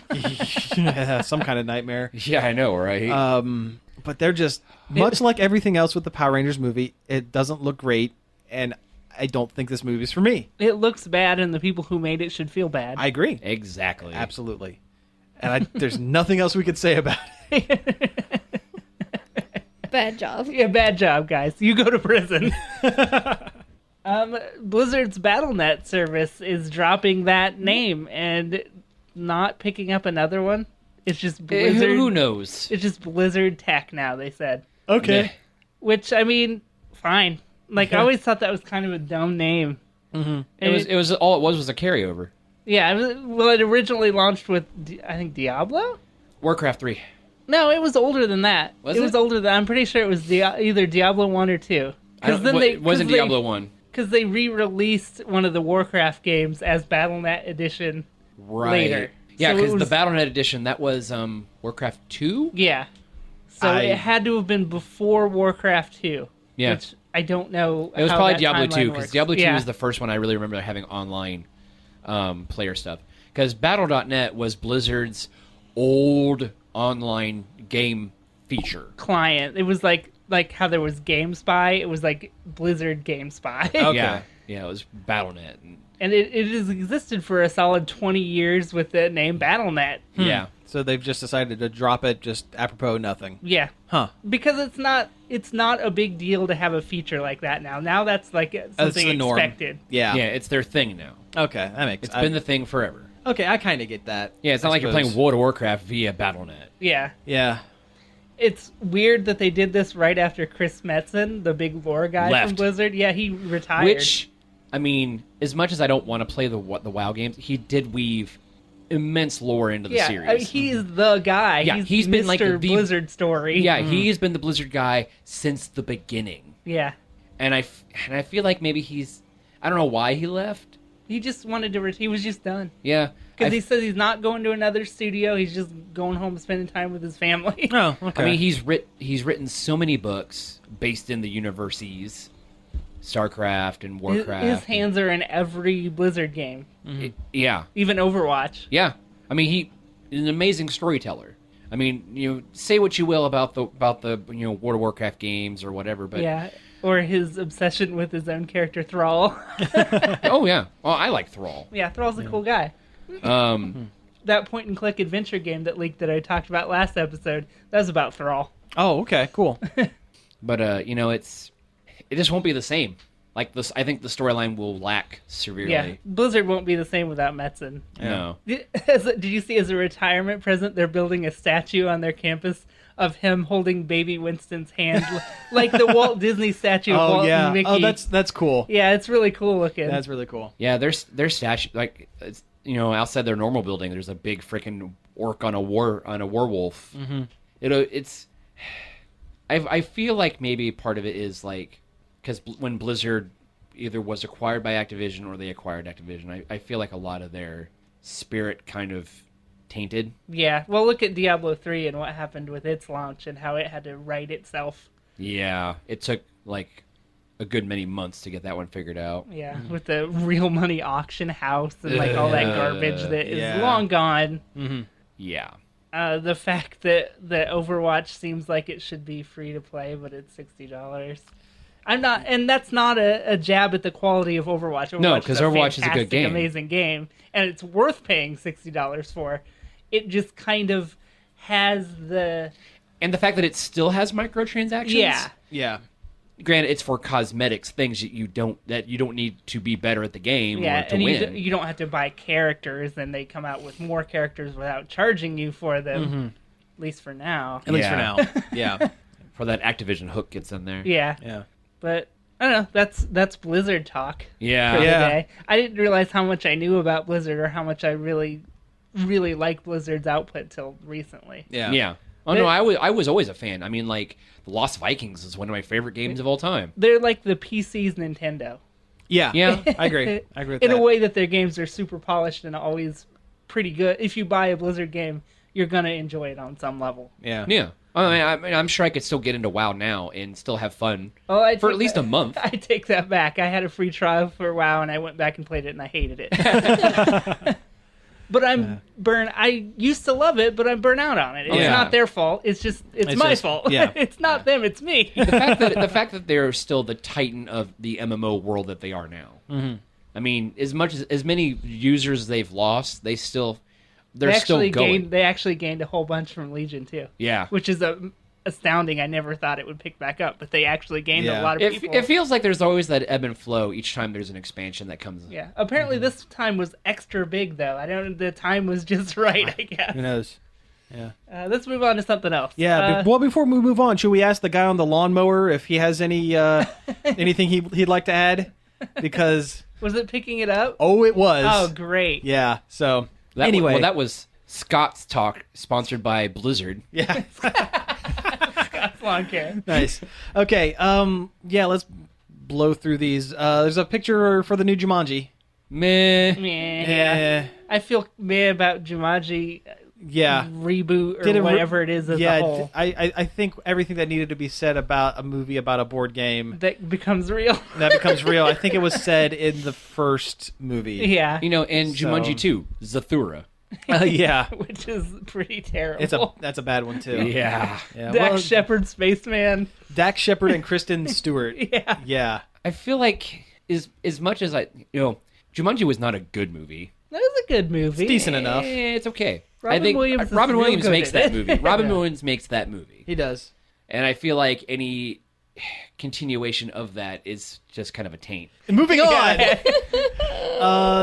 Yeah, some kind of nightmare. Yeah, I know, right? But they're just much like everything else with the Power Rangers movie. It doesn't look great, and I don't think this movie's for me. It looks bad, and the people who made it should feel bad. I agree. Exactly. Absolutely. And there's nothing else we could say about it. Bad job. Yeah, bad job, guys. You go to prison. Blizzard's BattleNet service is dropping that name and not picking up another one. It's just Blizzard. Who knows? It's just Blizzard Tech now, they said. Okay. Which, I mean, fine. Like, I always thought that was kind of a dumb name. Mm-hmm. It was all it was a carryover. Yeah, it originally launched with, I think, Diablo? Warcraft 3. No, it was older than that. Was it was it? older than, I'm pretty sure it was either Diablo 1 or 2. It wasn't Diablo 1. Because they re-released one of the Warcraft games as BattleNet Edition later. Yeah, So it because the was- BattleNet edition, that was Warcraft 2? Yeah. So it had to have been before Warcraft 2. Yeah. Which I don't know. It was how probably that Diablo timeline 2, because works. Diablo 2 Yeah. was the first one I really remember having online player stuff. Because Battle.net was Blizzard's old online game feature. client. It was like how there was GameSpy. It was like Blizzard GameSpy. Okay. Yeah, it was Battle.net. And it has existed for a solid 20 years with the name BattleNet. Yeah. So they've just decided to drop it just apropos nothing. Yeah. Huh. Because it's not a big deal to have a feature like that now. Now that's like That's something the norm. expected. Yeah. Yeah, it's their thing now. Okay, that makes It's been the thing forever. Okay, I kind of get that. Yeah, it's not I like you're suppose. playing World of Warcraft via Battle.net. Yeah. Yeah. It's weird that they did this right after Chris Metzen, the big lore guy Left. from Blizzard. Yeah, he retired. Which, I mean, as much as I don't want to play the WoW games, he did weave immense lore into the series. He's the guy. Yeah, he's Mr. been like the Blizzard story. Yeah, he's been the Blizzard guy since the beginning. Yeah. And I feel like maybe I don't know why he left. He just wanted to. He was just done. Yeah. Because he says he's not going to another studio. He's just going home, spending time with his family. Oh, okay. I mean, he's written so many books based in the universes, StarCraft and Warcraft. His hands are in every Blizzard game, Yeah. even Overwatch. Yeah. I mean, he's an amazing storyteller. I mean, say what you will about the World of Warcraft games or whatever, but Yeah, or his obsession with his own character Thrall. oh yeah, well I like Thrall. Yeah, Thrall's a cool guy. That point-and-click adventure game that leaked that I talked about last episode, that was about Thrall. Oh, okay, cool. But it just won't be the same. Like this, I think the storyline will lack severely. Yeah, Blizzard won't be the same without Metzen. No. Did you see as a retirement present, they're building a statue on their campus of him holding baby Winston's hand, like the Walt Disney statue of Walt and Mickey. Oh, that's cool. Yeah, it's really cool looking. That's really cool. Yeah, their statue, like outside their normal building, there's a big freaking orc on a werewolf. Mm-hmm. I feel like maybe part of it is like because when Blizzard either was acquired by Activision or they acquired Activision, I feel like a lot of their spirit kind of tainted. Yeah, well, look at Diablo 3 and what happened with its launch and how it had to right itself. Yeah, it took like a good many months to get that one figured out. Yeah, with the real money auction house and like all that garbage that is long gone. Mm-hmm. Yeah. The fact that Overwatch seems like it should be free to play, but it's $60. I'm not, and that's not a jab at the quality of Overwatch. No, because Overwatch is a good game, amazing game, and it's worth paying $60 for. It just kind of has the fact that it still has microtransactions. Yeah. Granted, it's for cosmetics, things that you don't need to be better at the game or to win. You don't have to buy characters, and they come out with more characters without charging you for them. Mm-hmm. At least for now. At least for now. Yeah. For that Activision hook gets in there. Yeah. But I don't know. That's Blizzard talk. Yeah. For the day. I didn't realize how much I knew about Blizzard or how much I really, really like Blizzard's output till recently. Yeah. Yeah. Oh no, I was always a fan. I mean, like the Lost Vikings is one of my favorite games of all time. They're like the PC's Nintendo. Yeah. I agree with that. In a way that their games are super polished and always pretty good. If you buy a Blizzard game, you're gonna enjoy it on some level. Yeah. Yeah. I mean, I'm sure I could still get into WoW now and still have fun for at least a month. I take that back. I had a free trial for WoW, and I went back and played it, and I hated it. But I'm burnt. I used to love it, but I'm burnt out on it. It's not their fault. It's my fault. Yeah. It's not them. It's me. The fact that they're still the titan of the MMO world that they are now. Mm-hmm. I mean, as many users they've lost, they're still going. They actually gained a whole bunch from Legion too. Yeah, which is astounding. I never thought it would pick back up, but they actually gained a lot of people. It feels like there's always that ebb and flow each time there's an expansion that comes. Yeah, apparently this time was extra big though. I don't. The time was just right. I guess. Who knows? Yeah. Let's move on to something else. Yeah. Well, before we move on, should we ask the guy on the lawnmower if he has any anything he'd like to add? Because was it picking it up? Oh, it was. Oh, great. Yeah. So anyway, that was Scott's Talk, sponsored by Blizzard. Yeah. Scott's Lawn Care. Nice. Okay. Yeah. Let's blow through these. There's a picture for the new Jumanji. Meh. Yeah. I feel meh about Jumanji. Yeah. Reboot or whatever it is as a whole. I think everything that needed to be said about a movie about a board game that becomes real. I think it was said in the first movie. Yeah. And Jumanji 2, Zathura. Yeah. Which is pretty terrible. That's a bad one too. Yeah. Dax Shepard, Spaceman. Dax Shepard and Kristen Stewart. Yeah. Yeah. I feel like as much as Jumanji was not a good movie. That was a good movie. It's decent enough. It's okay. Robin Williams makes that movie. Robin Williams makes that movie. He does. And I feel like any continuation of that is just kind of a taint. Moving on.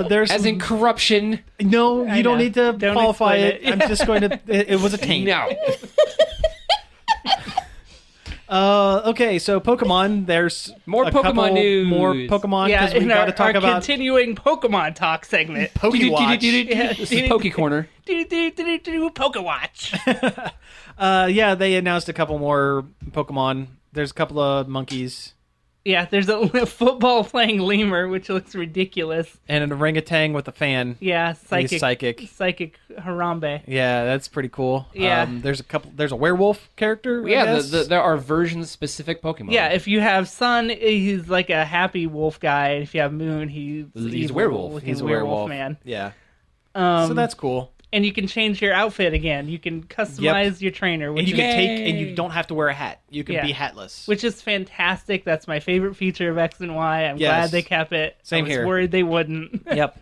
There's as in corruption. No, you don't need to qualify it. I'm just going to. It was a taint. No. Okay, so Pokemon. There's more Pokemon news. More Pokemon because we got to talk about continuing Pokemon talk segment. Pokewatch. This is Poke Corner. Pokewatch. Yeah, they announced a couple more Pokemon. There's a couple of monkeys. Yeah, there's a football playing lemur, which looks ridiculous. And an orangutan with a fan. Yeah, psychic Harambe. Yeah, that's pretty cool. Yeah. There's a werewolf character. Yeah, there are version-specific Pokemon. Yeah, if you have Sun, he's like a happy wolf guy. And if you have Moon, he's a werewolf. He's a werewolf man. Yeah. So that's cool. And you can change your outfit again. You can customize your trainer, And which you is can take, and you don't have to wear a hat. You can Yeah. be hatless. which is fantastic. That's my favorite feature of X and Y. I'm Yes. glad they kept it. Same I was here. worried they wouldn't. Yep.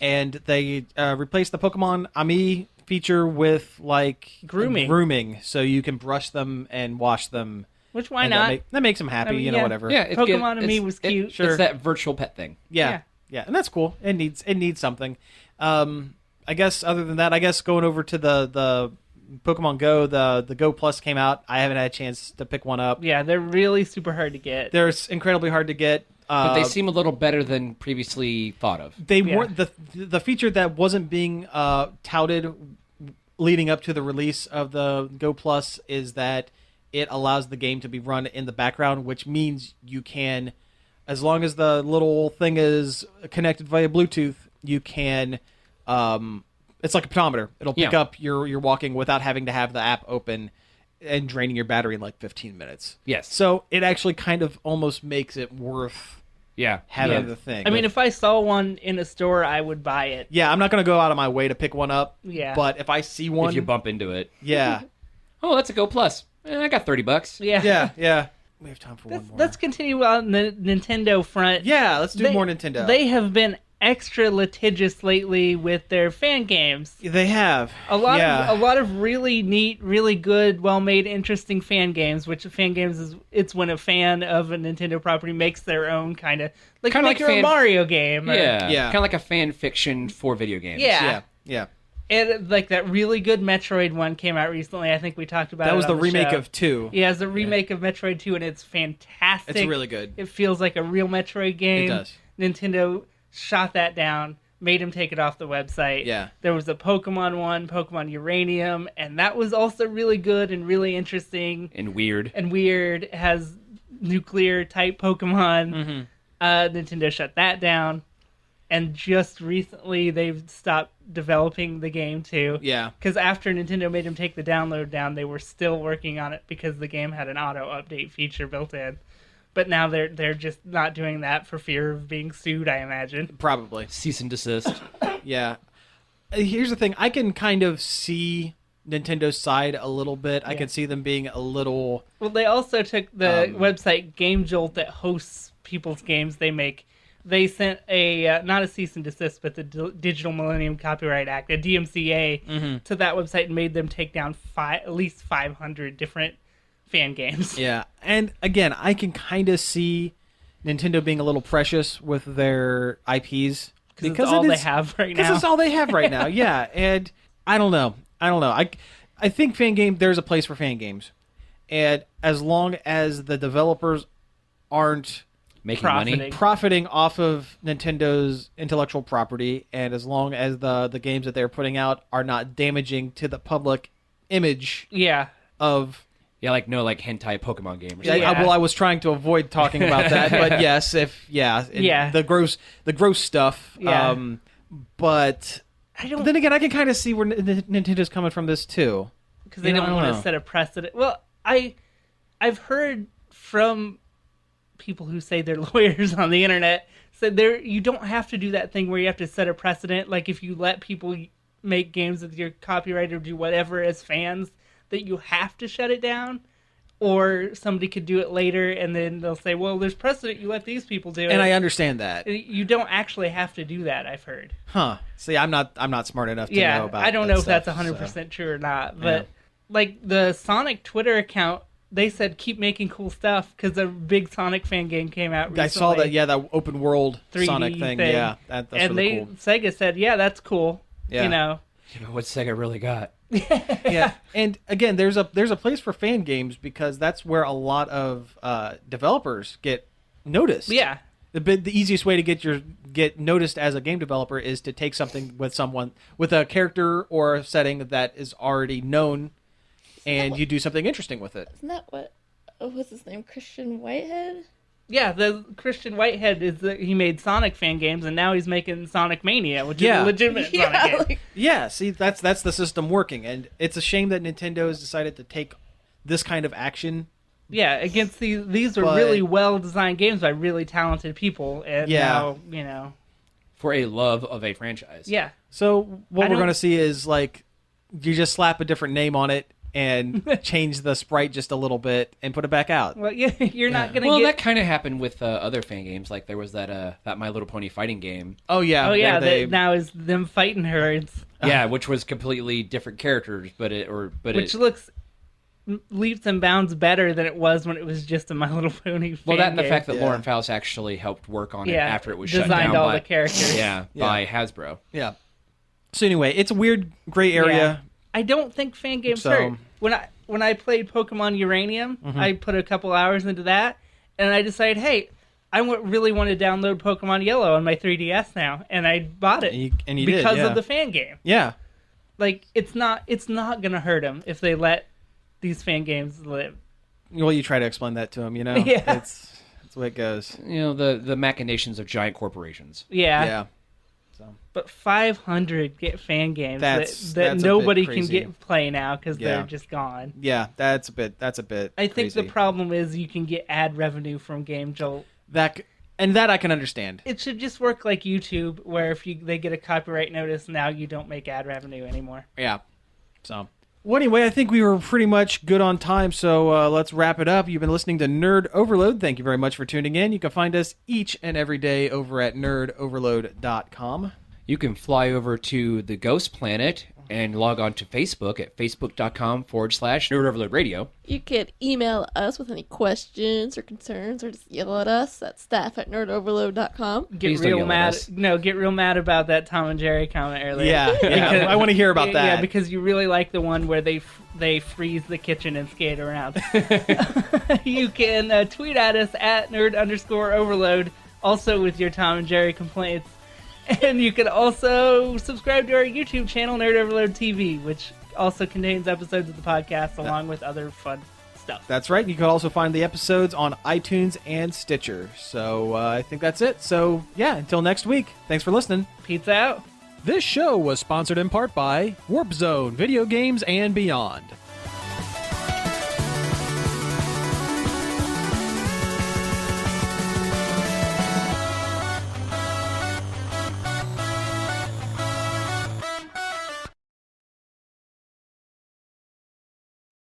And they replaced the Pokemon Ami feature with like Grooming. so you can brush them and wash them. Which, why And not? that makes them happy, I mean, you know, yeah. whatever. Yeah, it's Pokemon good. to me was cute. Sure. It's that virtual pet thing. Yeah, and that's cool. It needs something. I guess other than that, going over to the Pokemon Go, the Go Plus came out. I haven't had a chance to pick one up. Yeah, they're really super hard to get. They're incredibly hard to get. But they seem a little better than previously thought of. They Yeah. weren't the feature that wasn't being touted leading up to the release of the Go Plus is that it allows the game to be run in the background, which means you can, as long as the little thing is connected via Bluetooth, you can. It's like a pedometer. It'll pick up your walking without having to have the app open and draining your battery in like 15 minutes. Yes. So it actually kind of almost makes it worth having the thing. I mean, if I saw one in a store, I would buy it. Yeah, I'm not going to go out of my way to pick one up. Yeah. But if I see one... If you bump into it. Yeah. Oh, that's a Go Plus. I got $30. Yeah. Yeah. We have time for one more. Let's continue on the Nintendo front. Yeah, let's do more Nintendo. They have been extra litigious lately with their fan games. They have. A lot of really neat, really good, well-made, interesting fan games. Which fan games it's when a fan of a Nintendo property makes their own kind of like a Mario game. Yeah, kind of like a fan fiction for video games. Yeah. And like that really good Metroid one came out recently. I think we talked about That it was on the remake show. of 2. Yeah, it's a remake of Metroid 2, and it's fantastic. It's really good. It feels like a real Metroid game. It does. Nintendo shot that down, made him take it off the website. Yeah. There was a Pokemon one, Pokemon Uranium, and that was also really good and really interesting. And weird. It has nuclear type Pokemon. Mm-hmm. Nintendo shut that down. And just recently, they've stopped developing the game, too. Yeah. Because after Nintendo made them take the download down, they were still working on it because the game had an auto-update feature built in. But now they're just not doing that for fear of being sued, I imagine. Probably. Cease and desist. Yeah. Here's the thing. I can kind of see Nintendo's side a little bit. I can see them being a little... Well, they also took the website Game Jolt that hosts people's games they make. They sent not a cease and desist, but the Digital Millennium Copyright Act, a DMCA, to that website and made them take down at least 500 different fan games. Yeah. And again, I can kind of see Nintendo being a little precious with their IPs. Because it's all they have right now. Because it's all they have right now, yeah. And I don't know. I think there's a place for fan games. And as long as the developers aren't... Making money. Profiting off of Nintendo's intellectual property, and as long as the games that they're putting out are not damaging to the public image of... Yeah, like hentai Pokemon game or something. Yeah. I was trying to avoid talking about that, but yes, the gross stuff. Yeah. But then again, I can kind of see where Nintendo's coming from this too, because they don't want to set a precedent. Well, I've heard from people who say they're lawyers on the internet said you don't have to do that thing where you have to set a precedent. Like if you let people make games with your copyright or do whatever as fans, that you have to shut it down, or somebody could do it later and then they'll say, well, there's precedent, you let these people do it. And I understand that. You don't actually have to do that, I've heard. Huh. See, I'm not smart enough to know about I don't know if stuff, that's 100% true or not, but like the Sonic Twitter account, they said keep making cool stuff because a big Sonic fan game came out recently. I saw that, that open world 3D Sonic thing. Yeah, that's and really cool. Sega said, yeah, that's cool. Yeah. You know. Yeah, but what Sega really got? Yeah, and again, there's a place for fan games because that's where a lot of developers get noticed. Yeah. The easiest way to get noticed as a game developer is to take something with a character or a setting that is already known, and you do something interesting with it. Isn't that what's his name? Christian Whitehead? Yeah, the Christian Whitehead he made Sonic fan games, and now he's making Sonic Mania, which is a legitimate Sonic game. Yeah, see, that's the system working, and it's a shame that Nintendo has decided to take this kind of action. Yeah, against these are really well designed games by really talented people, and now for a love of a franchise. Yeah. So what we're don't- going to see is like you just slap a different name on it and change the sprite just a little bit and put it back out. Well, yeah, you're not gonna Well, get. that kind of happened with other fan games. Like there was that My Little Pony fighting game. Oh yeah. Oh yeah, They, now is them fighting herds, Yeah, which was completely different characters, which looks leaps and bounds better than it was when it was just a My Little Pony. well, that and the game. fact that Yeah. Lauren Faust actually helped work on it Yeah, after it was shut designed down all by the characters. Yeah, Yeah. by Hasbro. yeah. So anyway, it's a weird gray area. Yeah. I don't think fan games So- hurt. When I played Pokemon Uranium, Mm-hmm. I put a couple hours into that, and I decided, hey, really want to download Pokemon Yellow on my 3DS now, and I bought it And you because did, yeah. of the fan game. Yeah. Like it's not gonna hurt them if they let these fan games live. Well, you try to explain that to them, you know? Yeah. That's the way it goes. You know, the machinations of giant corporations. Yeah. Yeah. But 500 fan games That's that a bit nobody can crazy. get play now because Yeah. they're just gone. Yeah, that's a bit I think the crazy. problem is you can get ad revenue from Game Jolt. that I can understand. It should just work like YouTube, where if they get a copyright notice, now you don't make ad revenue anymore. Yeah. So, well, anyway, I think we were pretty much good on time, so let's wrap it up. You've been listening to Nerd Overload. Thank you very much for tuning in. You can find us each and every day over at nerdoverload.com. You can fly over to the Ghost Planet and log on to Facebook at facebook.com/Nerd Overload Radio. You can email us with any questions or concerns, or just yell at us at staff@nerdoverload.com. Please don't yell at us. Get real mad about that Tom and Jerry comment earlier. Yeah, Because- I want to hear about that. Yeah, because you really like the one where they freeze the kitchen and skate around. You can tweet at us at nerd_overload, also with your Tom and Jerry complaints. And you can also subscribe to our YouTube channel, Nerd Overload TV, which also contains episodes of the podcast along with other fun stuff. That's right. You can also find the episodes on iTunes and Stitcher. So I think that's it. So, yeah, until next week, thanks for listening. Pizza out. This show was sponsored in part by Warp Zone Video Games and Beyond.